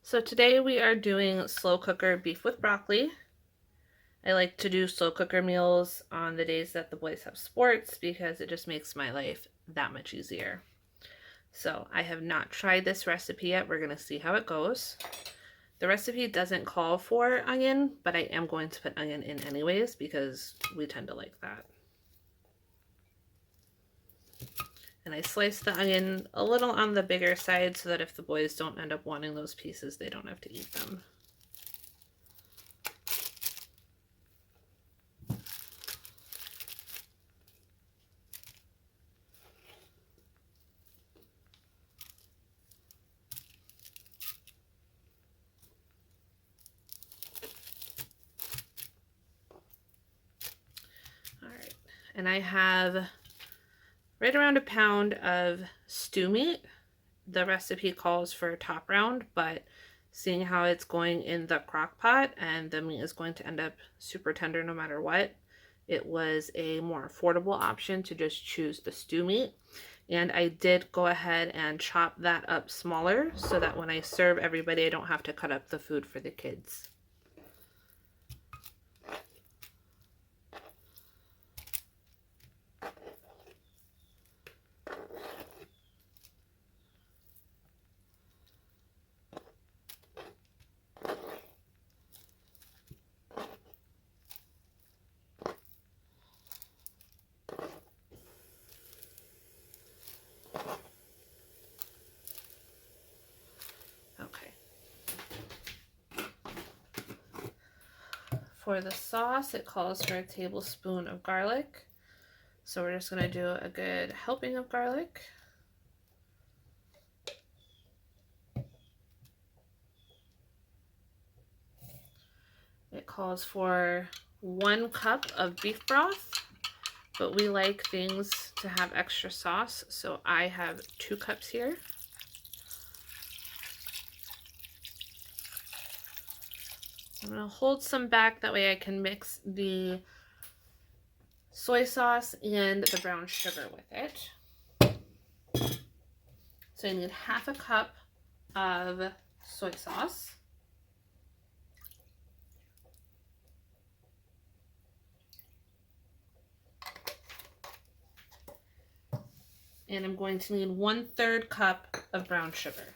So today we are doing slow cooker beef with broccoli. I like to do slow cooker meals on the days that the boys have sports because it just makes my life that much easier. So I have not tried this recipe yet. We're going to see how it goes. The recipe doesn't call for onion, but I am going to put onion in anyways because we tend to like that. And I slice the onion a little on the bigger side so that if the boys don't end up wanting those pieces, they don't have to eat them. All right, and I have right around a pound of stew meat. The recipe calls for top round, but seeing how it's going in the crock pot and the meat is going to end up super tender no matter what, it was a more affordable option to just choose the stew meat. And I did go ahead and chop that up smaller so that when I serve everybody, I don't have to cut up the food for the kids. Okay. For the sauce, it calls for a tablespoon of garlic. So we're just going to do a good helping of garlic. It calls for 1 cup of beef broth, but we like things to have extra sauce, so I have 2 cups here. I'm going to hold some back, that way I can mix the soy sauce and the brown sugar with it. So I need 1/2 cup of soy sauce. And I'm going to need 1/3 cup of brown sugar.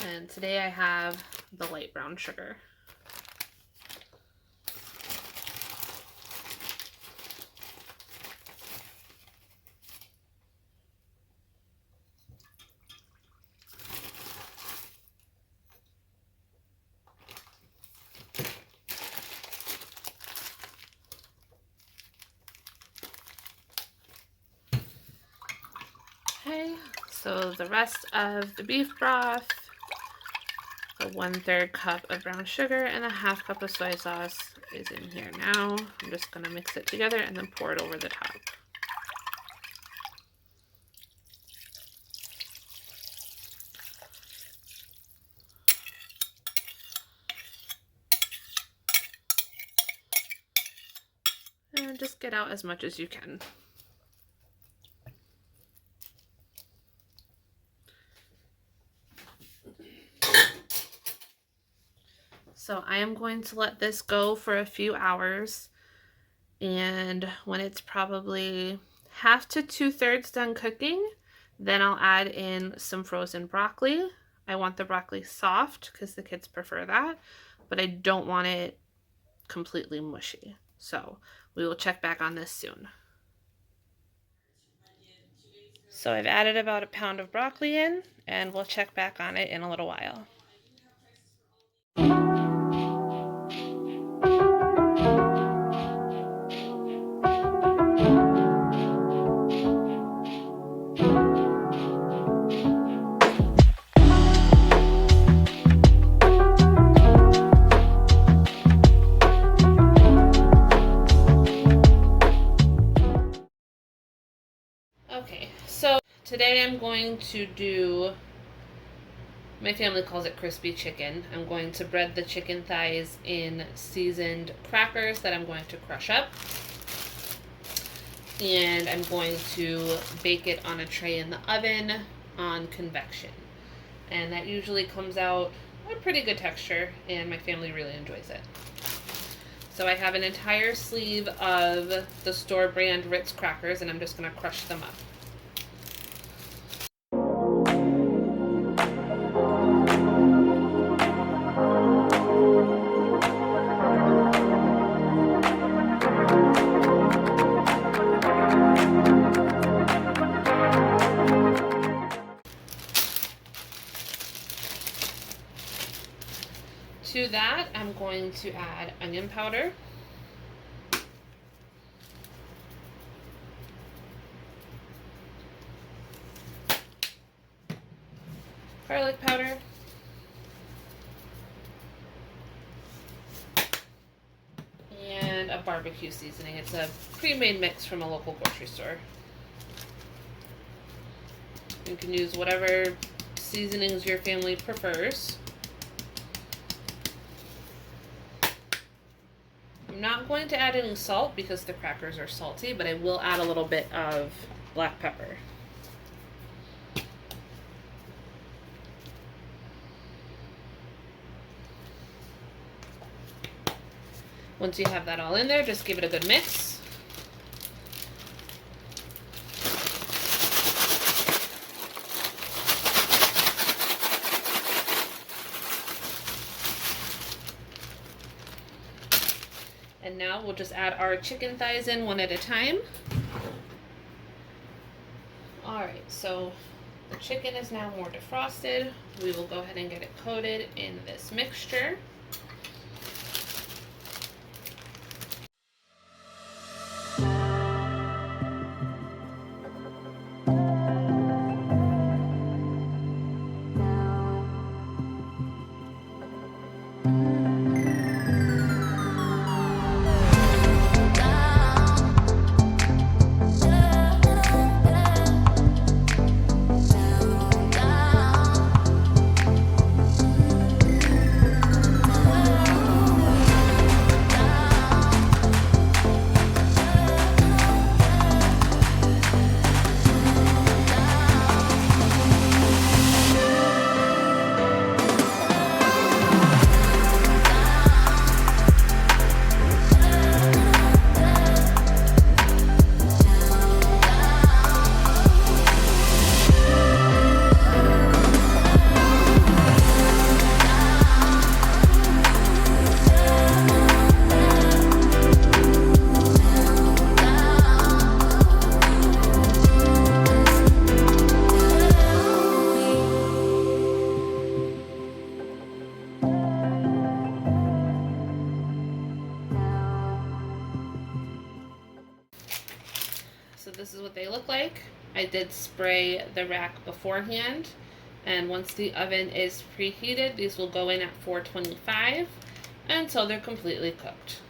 And today I have the light brown sugar. Okay, so the rest of the beef broth, the 1/3 cup of brown sugar, and a 1/2 cup of soy sauce is in here now. I'm just going to mix it together and then pour it over the top. And just get out as much as you can. So I am going to let this go for a few hours, and when it's probably 1/2 to 2/3 done cooking, then I'll add in some frozen broccoli. I want the broccoli soft because the kids prefer that, but I don't want it completely mushy. So we will check back on this soon. So I've added about a pound of broccoli in, and we'll check back on it in a little while. Okay, so today I'm going to do, my family calls it crispy chicken. I'm going to bread the chicken thighs in seasoned crackers that I'm going to crush up. and I'm going to bake it on a tray in the oven on convection. And that usually comes out a pretty good texture, and my family really enjoys it. So I have an entire sleeve of the store brand Ritz crackers, and I'm just going to crush them up. To that, I'm going to add onion powder, garlic powder, and a barbecue seasoning. It's a pre-made mix from a local grocery store. You can use whatever seasonings your family prefers. I'm not going to add any salt because the crackers are salty, but I will add a little bit of black pepper. Once you have that all in there, just give it a good mix. And now we'll just add our chicken thighs in one at a time. Alright, so the chicken is now more defrosted. We will go ahead and get it coated in this mixture. So this is what they look like. I did spray the rack beforehand, and once the oven is preheated, these will go in at 425 until they're completely cooked.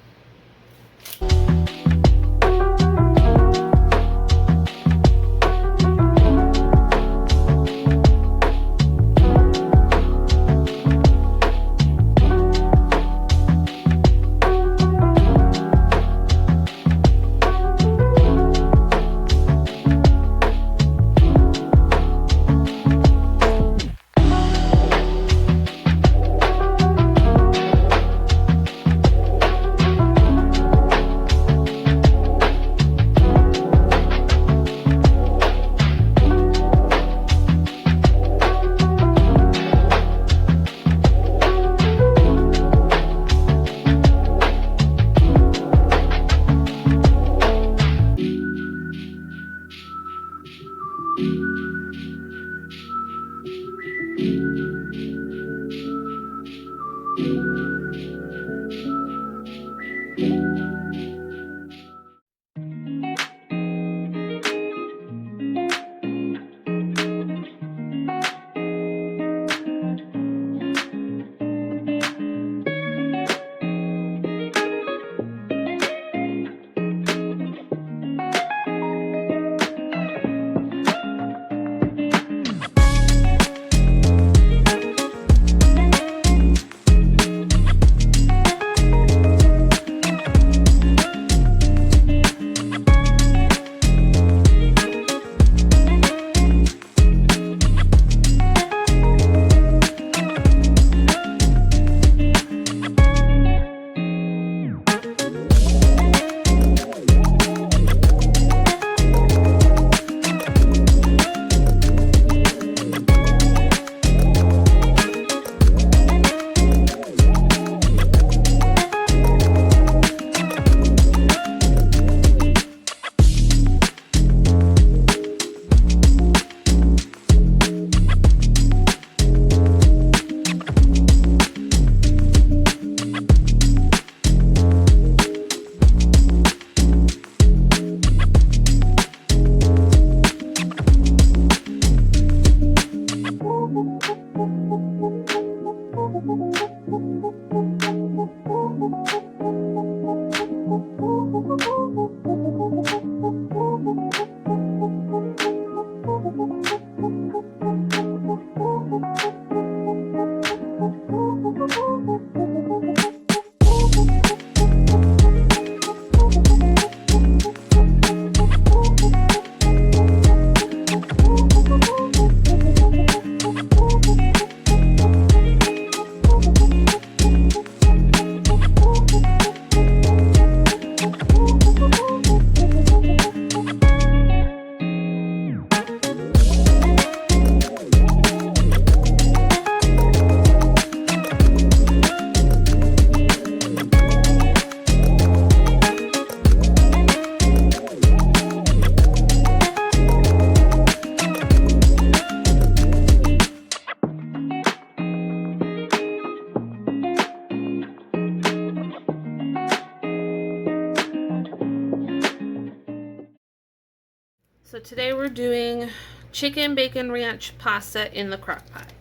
So today we're doing chicken bacon ranch pasta in the crock pot.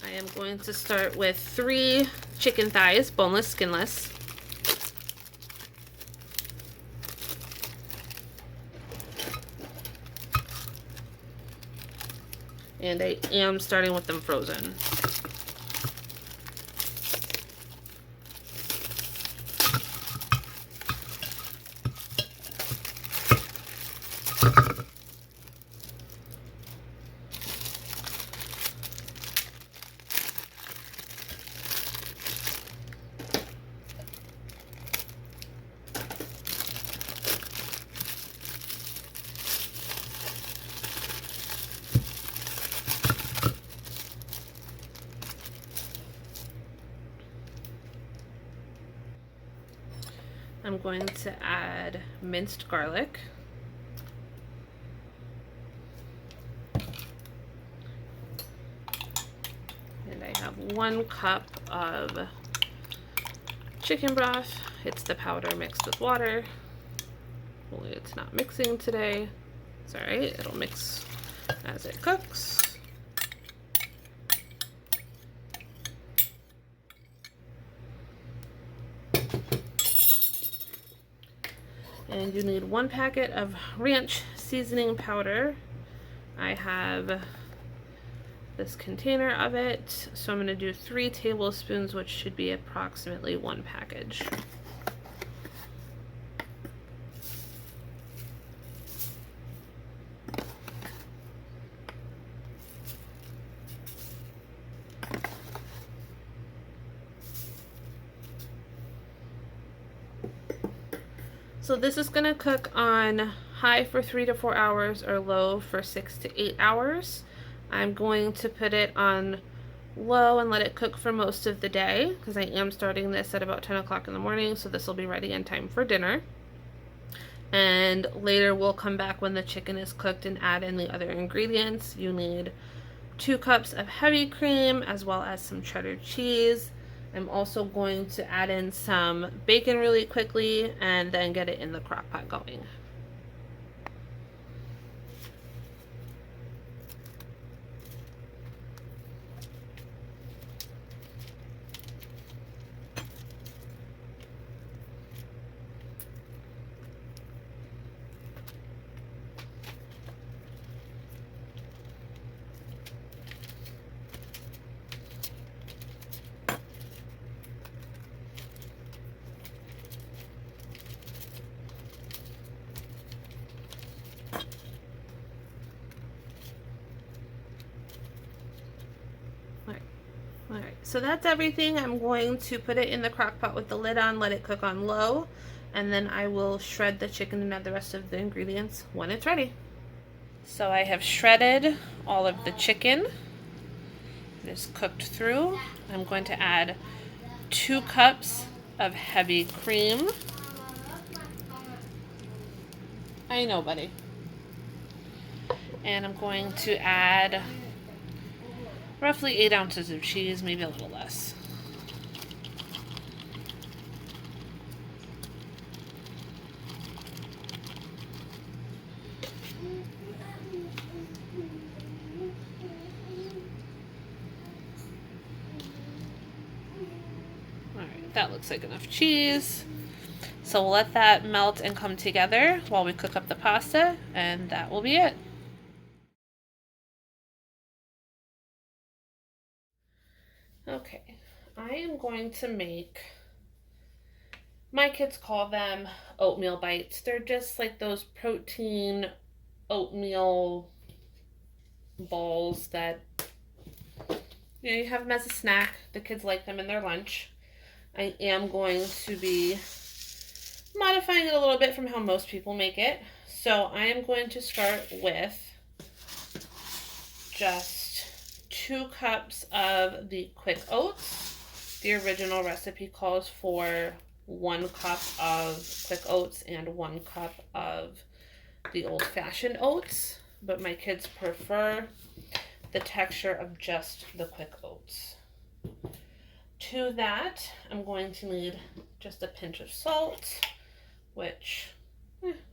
I am going to start with 3 chicken thighs, boneless, skinless. And I am starting with them frozen. I'm going to add minced garlic. And I have 1 cup of chicken broth. It's the powder mixed with water. Only it's not mixing today. It's alright, it'll mix as it cooks. And you need 1 packet of ranch seasoning powder. I have this container of it, so I'm going to do 3 tablespoons, which should be approximately 1 package. So this is going to cook on high for 3 to 4 hours or low for 6 to 8 hours. I'm going to put it on low and let it cook for most of the day because I am starting this at about 10 o'clock in the morning, so this will be ready in time for dinner. And later we'll come back when the chicken is cooked and add in the other ingredients. You need 2 cups of heavy cream as well as some cheddar cheese. I'm also going to add in some bacon really quickly and then get it in the crock pot going. Alright, so that's everything. I'm going to put it in the crock pot with the lid on, let it cook on low, and then I will shred the chicken and add the rest of the ingredients when it's ready. So I have shredded all of the chicken. It is cooked through. I'm going to add 2 cups of heavy cream. I know, buddy. And I'm going to add roughly 8 ounces of cheese, maybe a little less. Alright, that looks like enough cheese. So we'll let that melt and come together while we cook up the pasta, and that will be it. Okay, I am going to make, my kids call them oatmeal bites. They're just like those protein oatmeal balls that, you have them as a snack. The kids like them in their lunch. I am going to be modifying it a little bit from how most people make it. So I am going to start with just 2 cups of the quick oats. The original recipe calls for 1 cup of quick oats and 1 cup of the old-fashioned oats, but my kids prefer the texture of just the quick oats. To that, I'm going to need just a pinch of salt, which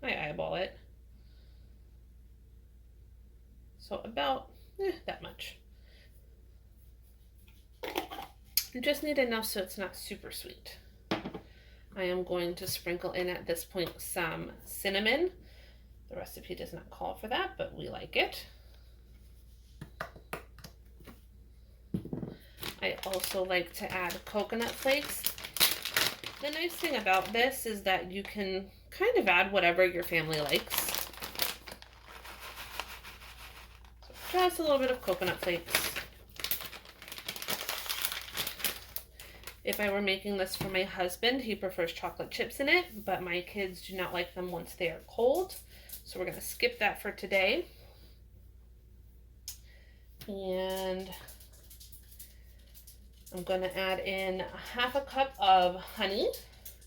I eyeball it. So about that much. You just need enough so it's not super sweet. I am going to sprinkle in at this point some cinnamon. The recipe does not call for that, but we like it. I also like to add coconut flakes. The nice thing about this is that you can kind of add whatever your family likes. So just a little bit of coconut flakes. If I were making this for my husband, he prefers chocolate chips in it, but my kids do not like them once they are cold. So we're going to skip that for today. And I'm going to add in 1/2 cup of honey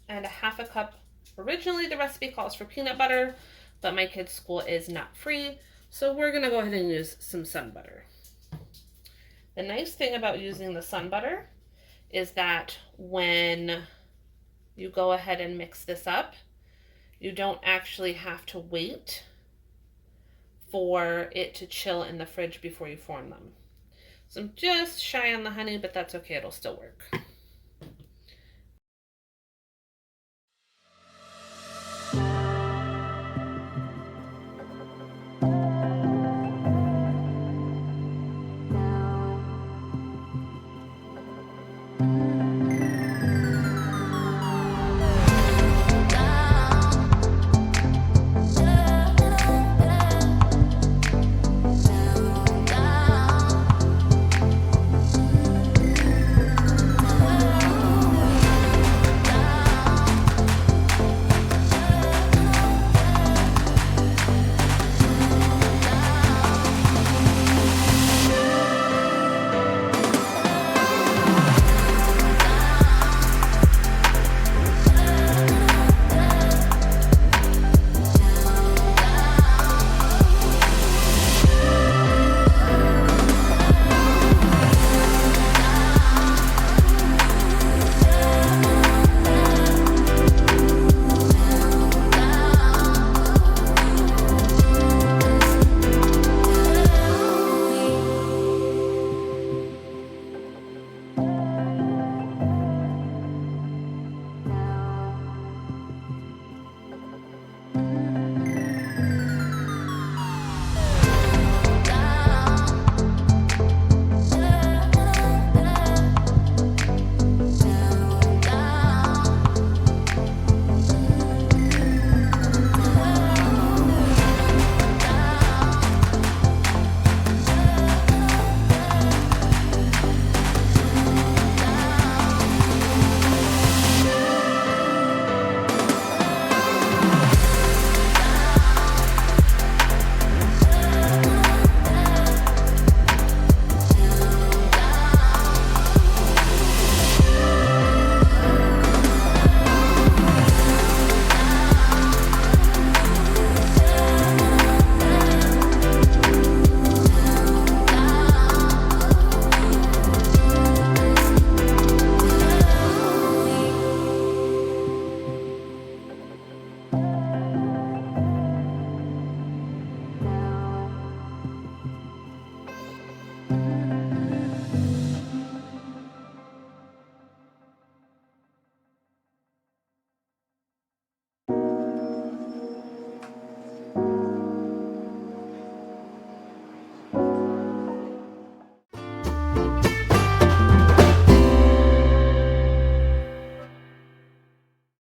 and 1/2 cup. Originally, the recipe calls for peanut butter, but my kids' school is nut free. So we're going to go ahead and use some sun butter. The nice thing about using the sun butter is that when you go ahead and mix this up, you don't actually have to wait for it to chill in the fridge before you form them. So I'm just shy on the honey, but that's okay, it'll still work.